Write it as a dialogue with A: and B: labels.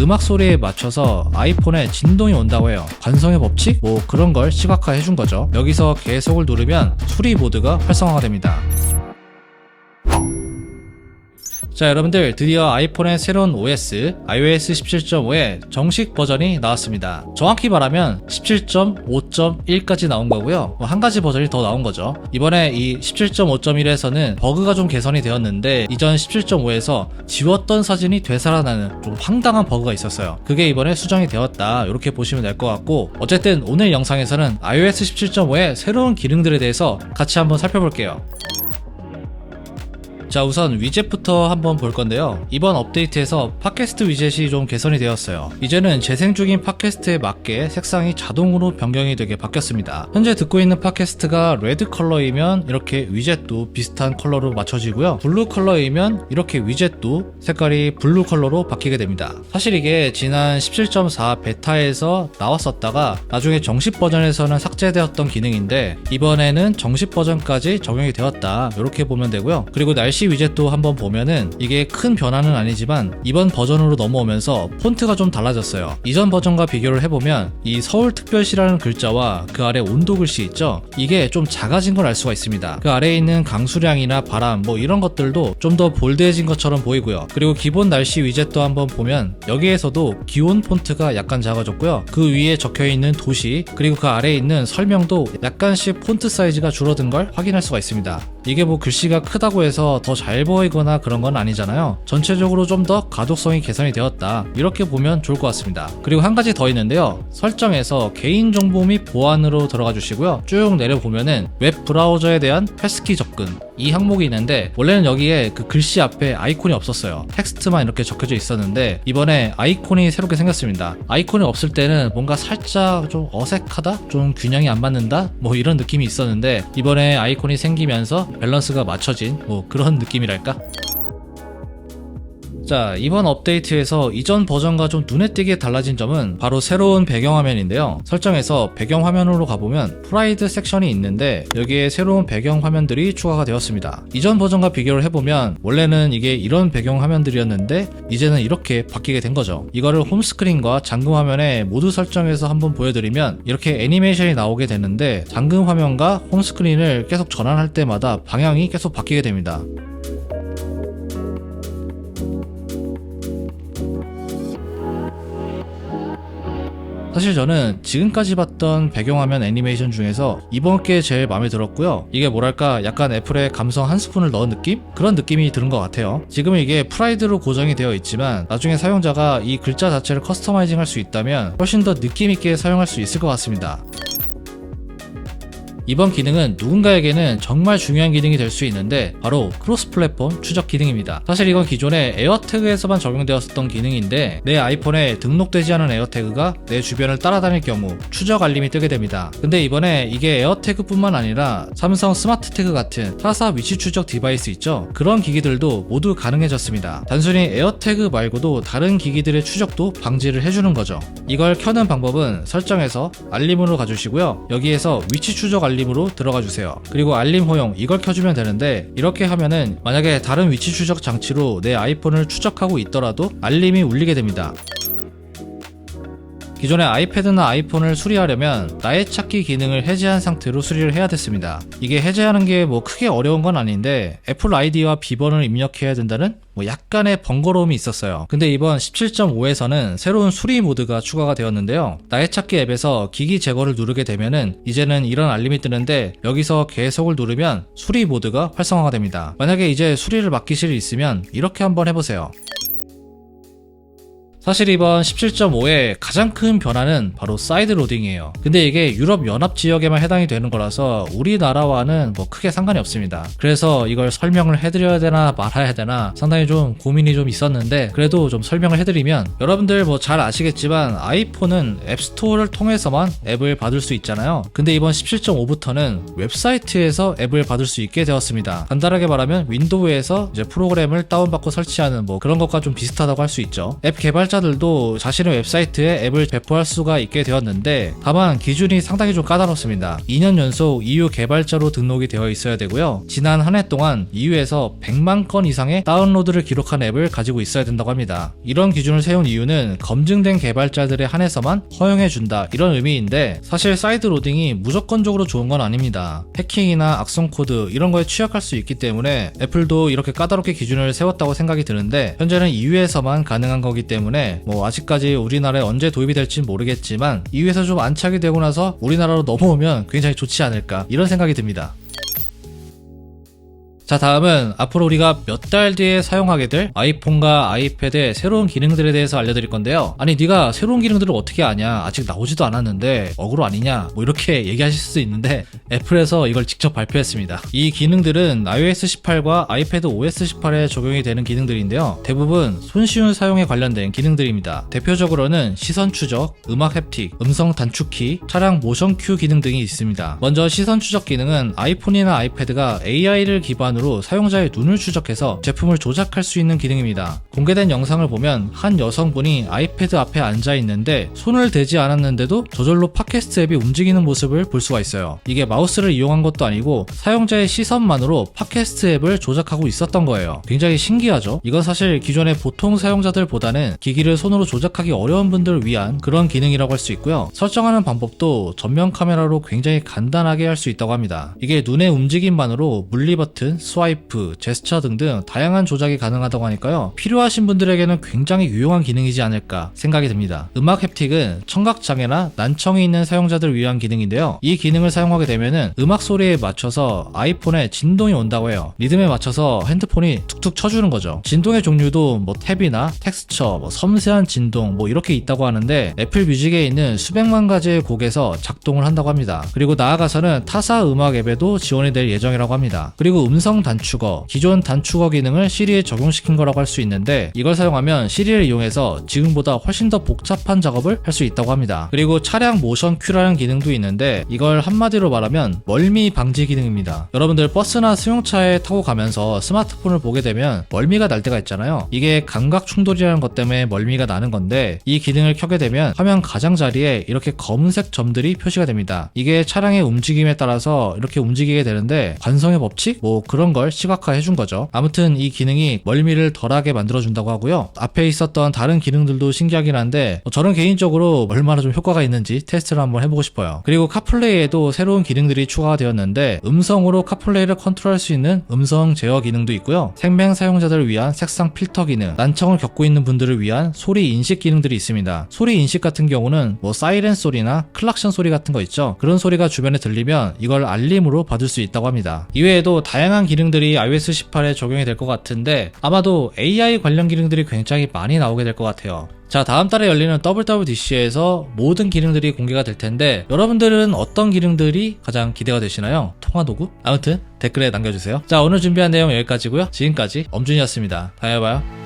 A: 음악 소리에 맞춰서 아이폰에 진동이 온다고 해요. 관성의 법칙? 뭐 그런 걸 시각화해 준 거죠. 여기서 계속을 누르면 수리 모드가 활성화가 됩니다. 자, 여러분들 드디어 아이폰의 새로운 OS iOS 17.5의 정식 버전이 나왔습니다. 정확히 말하면 17.5.1까지 나온 거고요. 한 가지 버전이 더 나온 거죠. 이번에 이 17.5.1에서는 버그가 좀 개선이 되었는데 이전 17.5에서 지웠던 사진이 되살아나는 좀 황당한 버그가 있었어요. 그게 이번에 수정이 되었다, 이렇게 보시면 될 것 같고, 어쨌든 오늘 영상에서는 iOS 17.5의 새로운 기능들에 대해서 같이 한번 살펴볼게요. 자, 우선 위젯부터 한번 볼 건데요. 이번 업데이트에서 팟캐스트 위젯이 좀 개선이 되었어요. 이제는 재생 중인 팟캐스트에 맞게 색상이 자동으로 변경이 되게 바뀌었습니다. 현재 듣고 있는 팟캐스트가 레드 컬러이면 이렇게 위젯도 비슷한 컬러로 맞춰지고요. 블루 컬러이면 이렇게 위젯도 색깔이 블루 컬러로 바뀌게 됩니다. 사실 이게 지난 17.4 베타에서 나왔었다가 나중에 정식 버전에서는 삭제되었던 기능인데 이번에는 정식 버전까지 적용이 되었다, 이렇게 보면 되고요. 그리고 날씨 위젯도 한번 보면은 이게 큰 변화는 아니지만 이번 버전으로 넘어오면서 폰트가 좀 달라졌어요. 이전 버전과 비교를 해보면 이 서울특별시라는 글자와 그 아래 온도 글씨 있죠? 이게 좀 작아진 걸 알 수가 있습니다. 그 아래에 있는 강수량이나 바람 뭐 이런 것들도 좀 더 볼드해진 것처럼 보이고요. 그리고 기본 날씨 위젯도 한번 보면 여기에서도 기온 폰트가 약간 작아졌고요. 그 위에 적혀있는 도시 그리고 그 아래에 있는 설명도 약간씩 폰트 사이즈가 줄어든 걸 확인할 수가 있습니다. 이게 뭐 글씨가 크다고 해서 더 잘 보이거나 그런 건 아니잖아요. 전체적으로 좀 더 가독성이 개선이 되었다, 이렇게 보면 좋을 것 같습니다. 그리고 한 가지 더 있는데요. 설정에서 개인정보 및 보안으로 들어가 주시고요. 쭉 내려보면은 웹 브라우저에 대한 패스키 접근, 이 항목이 있는데 원래는 여기에 그 글씨 앞에 아이콘이 없었어요. 텍스트만 이렇게 적혀져 있었는데 이번에 아이콘이 새롭게 생겼습니다. 아이콘이 없을 때는 뭔가 살짝 좀 어색하다? 좀 균형이 안 맞는다? 뭐 이런 느낌이 있었는데 이번에 아이콘이 생기면서 밸런스가 맞춰진 뭐 그런 느낌이랄까? 자, 이번 업데이트에서 이전 버전과 좀 눈에 띄게 달라진 점은 바로 새로운 배경화면인데요. 설정에서 배경화면으로 가보면 프라이드 섹션이 있는데 여기에 새로운 배경화면들이 추가가 되었습니다. 이전 버전과 비교를 해보면 원래는 이게 이런 배경화면들이었는데 이제는 이렇게 바뀌게 된 거죠. 이거를 홈스크린과 잠금화면에 모두 설정해서 한번 보여드리면 이렇게 애니메이션이 나오게 되는데 잠금화면과 홈스크린을 계속 전환할 때마다 방향이 계속 바뀌게 됩니다. 사실 저는 지금까지 봤던 배경화면 애니메이션 중에서 이번 게 제일 마음에 들었고요. 이게 뭐랄까 약간 애플의 감성 한 스푼을 넣은 느낌? 그런 느낌이 드는 것 같아요. 지금은 이게 프라이드로 고정이 되어 있지만 나중에 사용자가 이 글자 자체를 커스터마이징 할 수 있다면 훨씬 더 느낌있게 사용할 수 있을 것 같습니다. 이번 기능은 누군가에게는 정말 중요한 기능이 될 수 있는데 바로 크로스 플랫폼 추적 기능입니다. 사실 이건 기존에 에어태그에서만 적용되었었던 기능인데 내 아이폰에 등록되지 않은 에어태그가 내 주변을 따라다닐 경우 추적 알림이 뜨게 됩니다. 근데 이번에 이게 에어태그뿐만 아니라 삼성 스마트 태그 같은 타사 위치 추적 디바이스 있죠? 그런 기기들도 모두 가능해졌습니다. 단순히 에어태그 말고도 다른 기기들의 추적도 방지를 해주는 거죠. 이걸 켜는 방법은 설정에서 알림으로 가주시고요. 여기에서 위치 추적 알림으로 들어가 주세요. 그리고 알림 허용 이걸 켜주면 되는데 이렇게 하면은 만약에 다른 위치 추적 장치로 내 아이폰을 추적하고 있더라도 알림이 울리게 됩니다. 기존의 아이패드나 아이폰을 수리하려면 나의 찾기 기능을 해제한 상태로 수리를 해야 됐습니다. 이게 해제하는 게 뭐 크게 어려운 건 아닌데 애플 아이디와 비번을 입력해야 된다는 뭐 약간의 번거로움이 있었어요. 근데 이번 17.5에서는 새로운 수리 모드가 추가가 되었는데요. 나의 찾기 앱에서 기기 제거를 누르게 되면은 이제는 이런 알림이 뜨는데 여기서 계속을 누르면 수리 모드가 활성화가 됩니다. 만약에 이제 수리를 맡기실 일 있으면 이렇게 한번 해보세요. 사실 이번 17.5의 가장 큰 변화는 바로 사이드 로딩이에요. 근데 이게 유럽 연합 지역에만 해당이 되는 거라서 우리나라와는 뭐 크게 상관이 없습니다. 그래서 이걸 설명을 해드려야 되나 말아야 되나 상당히 좀 고민이 좀 있었는데 그래도 좀 설명을 해드리면 여러분들 뭐 잘 아시겠지만 아이폰은 앱스토어를 통해서만 앱을 받을 수 있잖아요. 근데 이번 17.5부터는 웹사이트에서 앱을 받을 수 있게 되었습니다. 간단하게 말하면 윈도우에서 이제 프로그램을 다운받고 설치하는 뭐 그런 것과 좀 비슷하다고 할 수 있죠. 앱 개발자 개발자들도 자신의 웹사이트에 앱을 배포할 수가 있게 되었는데, 다만 기준이 상당히 좀 까다롭습니다. 2년 연속 EU 개발자로 등록이 되어 있어야 되고요. 지난 한 해 동안 EU에서 100만 건 이상의 다운로드를 기록한 앱을 가지고 있어야 된다고 합니다. 이런 기준을 세운 이유는 검증된 개발자들에 한해서만 허용해준다, 이런 의미인데, 사실 사이드 로딩이 무조건적으로 좋은 건 아닙니다. 해킹이나 악성 코드 이런 거에 취약할 수 있기 때문에 애플도 이렇게 까다롭게 기준을 세웠다고 생각이 드는데, 현재는 EU에서만 가능한 거기 때문에 아직까지 우리나라에 언제 도입이 될지 모르겠지만 EU에서 좀 안착이 되고 나서 우리나라로 넘어오면 굉장히 좋지 않을까, 이런 생각이 듭니다. 자, 다음은 앞으로 우리가 몇 달 뒤에 사용하게 될 아이폰과 아이패드의 새로운 기능들에 대해서 알려드릴 건데요. 아니, 네가 새로운 기능들을 어떻게 아냐, 아직 나오지도 않았는데 어그로 아니냐, 이렇게 얘기하실 수 있는데, 애플에서 이걸 직접 발표했습니다. 이 기능들은 iOS 18과 아이패드 OS 18에 적용이 되는 기능들인데요. 대부분 손쉬운 사용에 관련된 기능들입니다. 대표적으로는 시선 추적, 음악 햅틱, 음성 단축키, 차량 모션 큐 기능 등이 있습니다. 먼저 시선 추적 기능은 아이폰이나 아이패드가 AI를 기반으로 사용자의 눈을 추적해서 제품을 조작할 수 있는 기능입니다. 공개된 영상을 보면 한 여성분이 아이패드 앞에 앉아 있는데 손을 대지 않았는데도 저절로 팟캐스트 앱이 움직이는 모습을 볼 수가 있어요. 이게 마우스를 이용한 것도 아니고 사용자의 시선만으로 팟캐스트 앱을 조작하고 있었던 거예요. 굉장히 신기하죠? 이건 사실 기존의 보통 사용자들보다는 기기를 손으로 조작하기 어려운 분들을 위한 그런 기능이라고 할 수 있고요. 설정하는 방법도 전면 카메라로 굉장히 간단하게 할 수 있다고 합니다. 이게 눈의 움직임만으로 물리 버튼, 스와이프, 제스처 등등 다양한 조작이 가능하다고 하니까요. 필요하신 분들에게는 굉장히 유용한 기능이지 않을까 생각이 듭니다. 음악 햅틱은 청각장애나 난청이 있는 사용자들을 위한 기능인데요. 이 기능을 사용하게 되면은 음악 소리에 맞춰서 아이폰에 진동이 온다고 해요. 리듬에 맞춰서 핸드폰이 툭툭 쳐주는 거죠. 진동의 종류도 탭이나 텍스처, 섬세한 진동 이렇게 있다고 하는데, 애플 뮤직에 있는 수백만 가지의 곡에서 작동을 한다고 합니다. 그리고 나아가서는 타사 음악 앱에도 지원이 될 예정이라고 합니다. 그리고 음성 단축어, 기존 단축어 기능을 시리에 적용시킨 거라고 할 수 있는데, 이걸 사용하면 시리를 이용해서 지금보다 훨씬 더 복잡한 작업을 할 수 있다고 합니다. 그리고 차량 모션 큐라는 기능도 있는데, 이걸 한마디로 말하면 멀미 방지 기능입니다. 여러분들 버스나 승용차에 타고 가면서 스마트폰을 보게 되면 멀미가 날 때가 있잖아요. 이게 감각 충돌이라는 것 때문에 멀미가 나는 건데, 이 기능을 켜게 되면 화면 가장자리에 이렇게 검은색 점들이 표시가 됩니다. 이게 차량의 움직임에 따라서 이렇게 움직이게 되는데, 관성의 법칙? 그런 걸 시각화해 준 거죠. 아무튼 이 기능이 멀미를 덜하게 만들어준다고 하고요. 앞에 있었던 다른 기능들도 신기하긴 한데, 저는 개인적으로 얼마나 좀 효과가 있는지 테스트를 한번 해보고 싶어요. 그리고 카플레이에도 새로운 기능들이 추가가 되었는데, 음성으로 카플레이를 컨트롤할 수 있는 음성 제어 기능도 있고요. 생맹 사용자들을 위한 색상 필터 기능, 난청을 겪고 있는 분들을 위한 소리 인식 기능들이 있습니다. 소리 인식 같은 경우는 사이렌 소리나 클락션 소리 같은 거 있죠. 그런 소리가 주변에 들리면 이걸 알림으로 받을 수 있다고 합니다. 이외에도 다양한 기능들이 iOS 18에 적용이 될 것 같은데, 아마도 AI 관련 기능들이 굉장히 많이 나오게 될 것 같아요. 자, 다음 달에 열리는 WWDC에서 모든 기능들이 공개가 될 텐데, 여러분들은 어떤 기능들이 가장 기대가 되시나요? 통화도구? 아무튼 댓글에 남겨주세요. 자, 오늘 준비한 내용 여기까지고요. 지금까지 엄준이었습니다. 다음에 봐요.